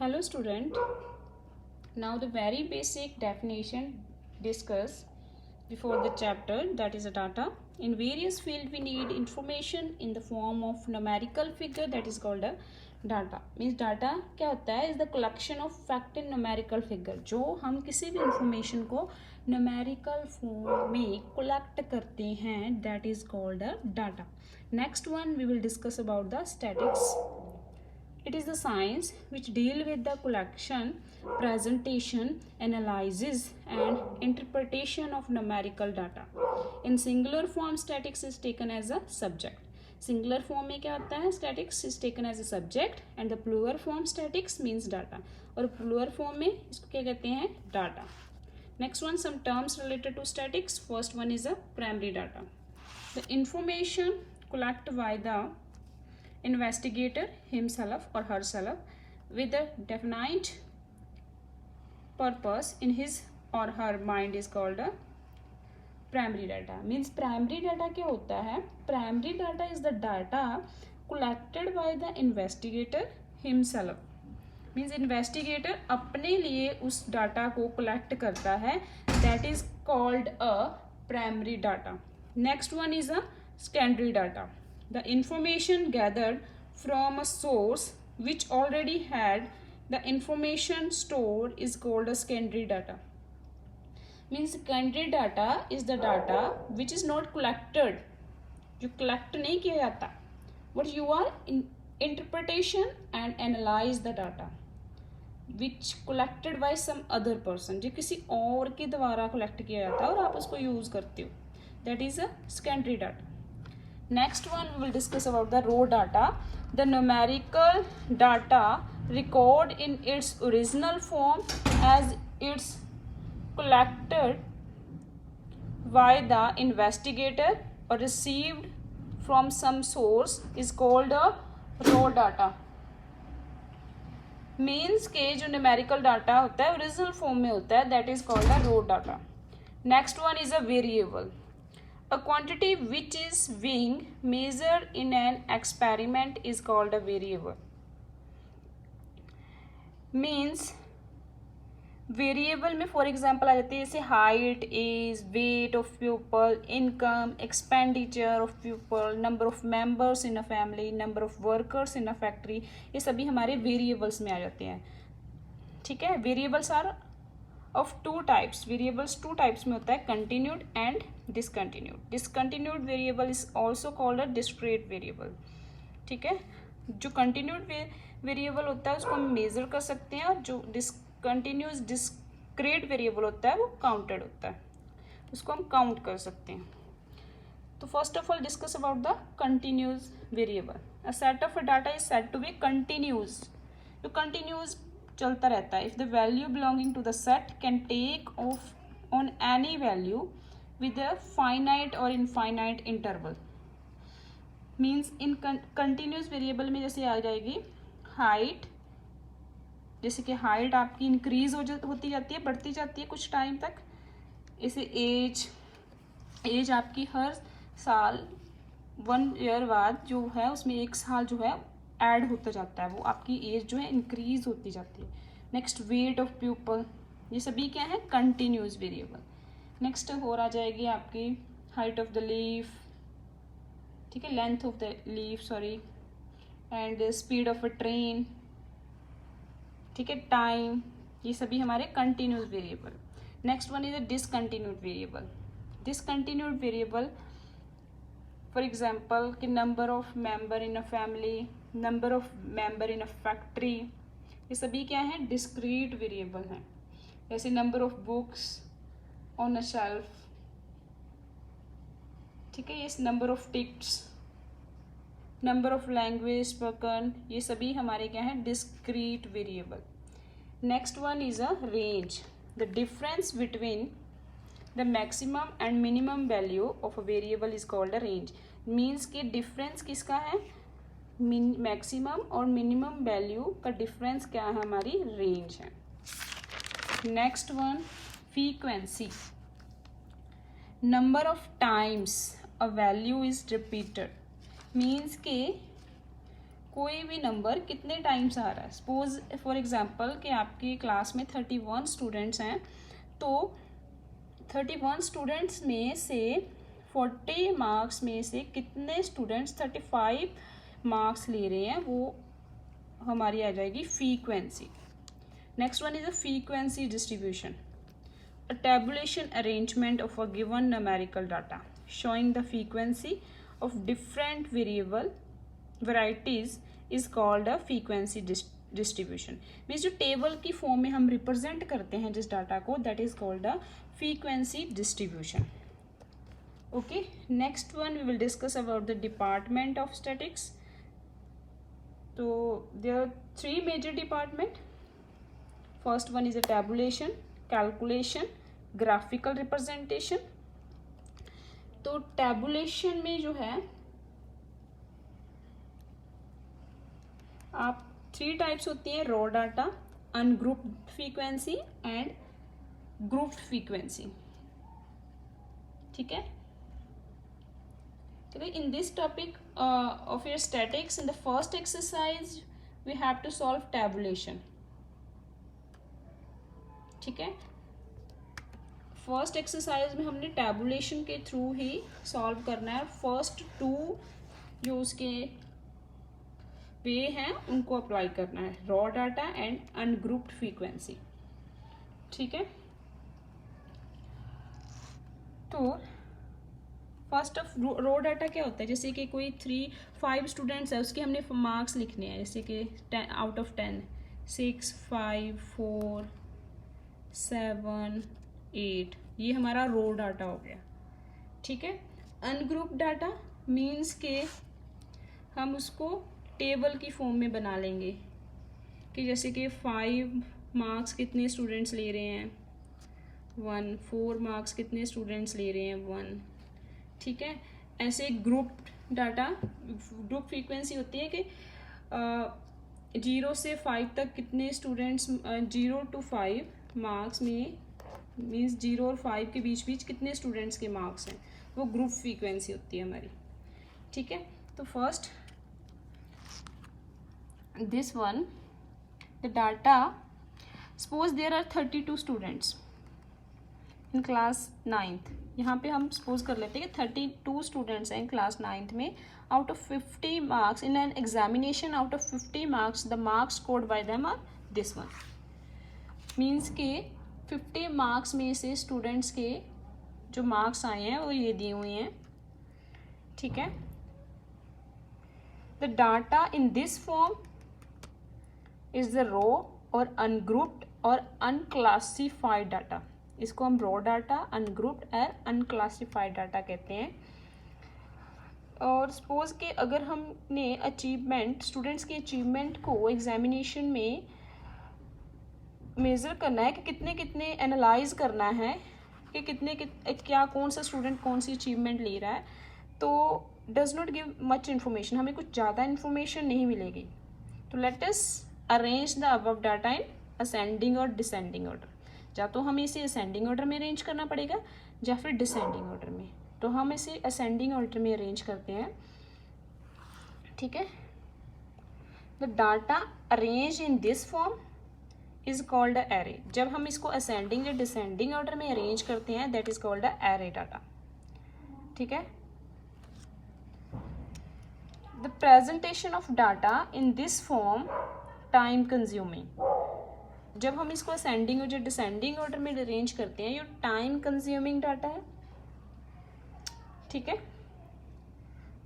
Hello student. Now the very basic definition discussed before the chapter, that is a data. In various field we need information in the form of numerical figure, that is called a data. Means data क्या होता है, is the collection of fact in numerical figure. जो हम किसी भी information को numerical form में collect करते हैं, that is called a data. Next one we will discuss about the statistics. It is the science which deal with the collection, presentation, analysis and interpretation of numerical data. In singular form, statistics is taken as a subject. Singular form में क्या होता है, statistics is taken as a subject and the plural form statistics means data. और plural form में इसको क्या कहते हैं, data. Next one, some terms related to statistics. First one is a primary data. The information collected by the investigator himself or herself with a definite purpose in his or her mind is called a primary data. Means primary data क्या होता है, primary data is the data collected by the investigator himself. Means investigator अपने लिए उस data को collect करता है, that is called a primary data. Next one is a secondary data. The information gathered from a source which already had the information stored is called a secondary data. Means secondary data is the data which is not collected, जो collect नहीं किया जाता, but you are in interpretation and analyze the data which collected by some other person, जो किसी और के द्वारा collect किया जाता है और आप उसको use करते हो, that is a secondary data. Next one we will discuss about the raw data. The numerical data record in its original form as it's collected by the investigator or received from some source is called a raw data. Means के जो numerical data होता है original form में होता है, that is called a raw data. Next one is a variable. A quantity which is being measured in an experiment is called a variable. Means variable में for example आ जाती है जैसे height, age, weight of people, income, expenditure of people, number of members in a family, number of workers in a factory, ये सभी हमारे variables में आ जाते हैं. ठीक है. Variables are of two types. Variables two types में होता है, continued and discontinued. Discontinued variable is also called a discrete variable. ठीक है. जो कंटिन्यूड वेरिएबल होता है उसको हम मेजर कर सकते हैं, और जो डिसकंटिन्यूस डिस्क्रीट वेरिएबल होता है वो काउंटेड होता है, उसको हम काउंट कर सकते हैं. तो first of all discuss about the continuous variable. A set of data is said to be continuous. तो कंटिन्यूस चलता रहता है. If the value belonging to the set can take of on any value with a finite और infinite interval. Means इन continuous variable में जैसे आ जाएगी height, जैसे कि हाइट आपकी इंक्रीज होती जाती है, बढ़ती जाती है कुछ टाइम तक. इसे एज आपकी हर साल 1 ईयर बाद जो है उसमें 1 साल जो है ऐड होता जाता है, वो आपकी एज जो है इंक्रीज होती जाती है. नेक्स्ट वेट ऑफ पीपल, ये सभी क्या है, कंटिन्यूस वेरिएबल. नेक्स्ट और आ जाएगी आपकी हाइट ऑफ द लीफ. ठीक है. Length of the leaf, sorry, and speed of a train. ठीक है. टाइम, ये सभी हमारे continuous variable. Next one is a discontinued variable. Discontinued variable for example कि number of member in a family, number of member in a factory, ये सभी क्या हैं, डिस्क्रीट वेरिएबल हैं. जैसे number of books on a shelf. ठीक है. ये number of tickets, number of language spoken, ये सभी हमारे क्या हैं, discrete variable. Next one is a range. The difference between the maximum and minimum value of a variable is called a range. Means कि difference किसका है, maximum और minimum value का डिफरेंस क्या है, हमारी रेंज है. Next one, frequency. Number of times a value is repeated. Means के कोई भी नंबर कितने टाइम्स आ रहा है। सपोज फॉर एग्जांपल कि आपकी क्लास में 31 स्टूडेंट्स हैं, तो 31 स्टूडेंट्स में से 40 मार्क्स में से कितने स्टूडेंट्स 35 मार्क्स ले रहे हैं, वो हमारी आ जाएगी frequency. Next one is a frequency distribution, a tabulation arrangement of a given numerical data showing the frequency of different variable varieties is called a frequency distribution। Means जो टेबल की form में हम रिप्रेजेंट करते हैं जिस data को, that is called a frequency distribution. Okay, next one we will discuss about the department of statics. तो there are 3 major department. First one is a tabulation, calculation, graphical representation. तो tabulation में जो है आप 3 types होती हैं, raw data, ungrouped frequency and grouped frequency. ठीक है, in this topic of your statistics, in the first exercise we have to solve tabulation. ठीक है, फर्स्ट एक्सरसाइज में हमने टैबुलेशन के थ्रू ही सॉल्व करना है। फर्स्ट 2 जो उसके वे हैं उनको अप्लाई करना है, raw data and ungrouped frequency. ठीक है, तो फर्स्ट ऑफ रॉ डाटा क्या होता है, जैसे कि कोई 5 स्टूडेंट्स है, उसके हमने मार्क्स लिखने हैं, जैसे कि 10 आउट ऑफ 10, 6, 5, 4, 7, 8, ये हमारा रो डाटा हो गया। ठीक है, अनग्रुप डाटा मीन्स के हम उसको टेबल की फॉर्म में बना लेंगे कि जैसे कि 5 मार्क्स कितने स्टूडेंट्स ले रहे हैं, 1, 4 मार्क्स कितने स्टूडेंट्स ले रहे हैं, 1। ठीक है, ऐसे ग्रुप डाटा, ग्रुप फ्रीक्वेंसी होती है कि 0 से 5 तक कितने स्टूडेंट्स, 0 to 5 मार्क्स में मीन्स 0 और 5 के बीच बीच कितने स्टूडेंट्स के मार्क्स हैं, वो ग्रुप फ्रीक्वेंसी होती है हमारी। ठीक है, तो first this one, the data, suppose there are 32 students in class 9th। यहाँ पे हम सपोज कर लेते हैं कि 32 स्टूडेंट्स हैं इन क्लास 9th में। Out of 50 marks in an examination, out of 50 marks the marks scored by them are this one. Means के 50 मार्क्स में से स्टूडेंट्स के जो मार्क्स आए हैं वो ये दिए हुए हैं। ठीक है, the data in this form is the raw और अनग्रुप्ड और अनक्लासिफाइड डाटा। इसको हम रॉ डाटा, अनग्रुप्ड और अनक्लासिफाइड डाटा कहते हैं। और सपोज कि अगर हमने अचीवमेंट, स्टूडेंट्स की अचीवमेंट को एग्जामिनेशन में मेज़र करना है कि कितने कितने एनालाइज करना है कि क्या कौन सा स्टूडेंट कौन सी अचीवमेंट ले रहा है, तो does not give much information, हमें कुछ ज़्यादा इन्फॉर्मेशन नहीं मिलेगी। तो let us arrange the above data in ascending और डिसेंडिंग ऑर्डर। या तो हमें इसे असेंडिंग ऑर्डर में अरेंज करना पड़ेगा या फिर डिसेंडिंग ऑर्डर में, तो हम इसे असेंडिंग ऑर्डर में अरेंज करते हैं। ठीक है, the data arrange in this form is called a array. जब हम इसको असेंडिंग या डिसेंडिंग ऑर्डर में अरेंज करते हैं, that is called a array data. ठीक है, the presentation of data in this form time consuming. जब हम इसको असेंडिंग और डिसेंडिंग ऑर्डर में अरेंज करते हैं, ये टाइम कंज्यूमिंग डाटा है। ठीक है,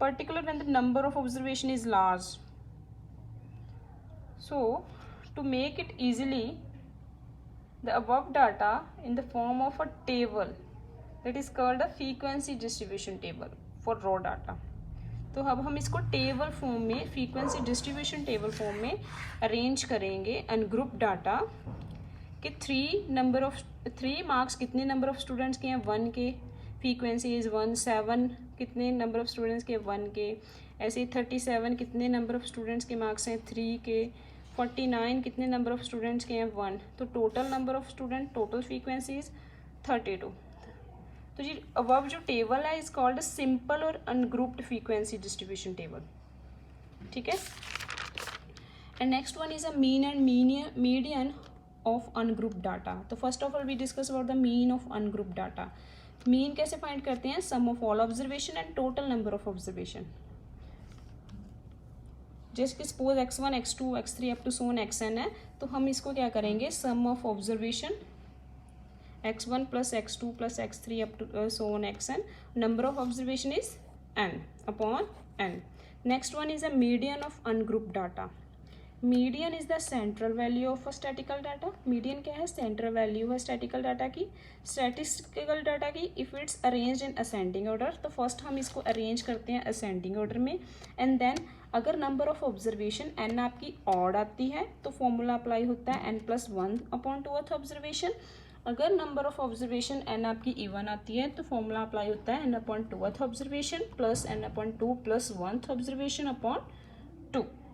particular when the number of observation is large. So to make it easily, the above data in the form of a table, that is called a frequency distribution table for raw data। तो अब हम इसको table form में, frequency distribution table form में arrange करेंगे ungroup data कि 3 marks कितने number of students के हैं, 1 के, फ्रीक्वेंसी इज़ 1, 7 कितने नंबर ऑफ स्टूडेंट्स के, 1 के, ऐसे ही 37 कितने नंबर ऑफ स्टूडेंट्स के मार्क्स हैं, 3 के, 49 कितने नंबर ऑफ स्टूडेंट्स के हैं, 1। तो total number of student, total frequency is 32। तो जी अबव जो टेबल है इज कॉल्ड सिंपल और अनग्रुप्ड फ्रीक्वेंसी डिस्ट्रीब्यूशन टेबल। ठीक है, and next one is a mean and median of ungroup data. तो first of all we discuss about the mean of ungroup data. Mean कैसे find करते हैं? Sum of all observation and total number of observation. जैसे कि suppose x1 x2 x3 up to so on xn है, तो हम इसको क्या करेंगे? Sum of observation x1 plus x2 plus x3 up to so on xn. Number of observation is n upon n. Next one is a median of ungroup data. Median is the central value of a statical data. Median क्या है? Central value है statical data की, statistical data की. If it's arranged in ascending order, तो first हम इसको arrange करते हैं असेंडिंग ऑर्डर में. एंड देन अगर नंबर ऑफ ऑब्जर्वेशन n आपकी ऑड आती है तो फॉर्मूला अप्लाई होता है n+1 अपॉन टूथ ऑब्जर्वेशन. अगर नंबर ऑफ ऑब्जर्वेशन n आपकी इवन आती है तो फॉर्मूला अप्लाई होता है n upon tooth observation plus n upon 2 plus 1th observation upon 2.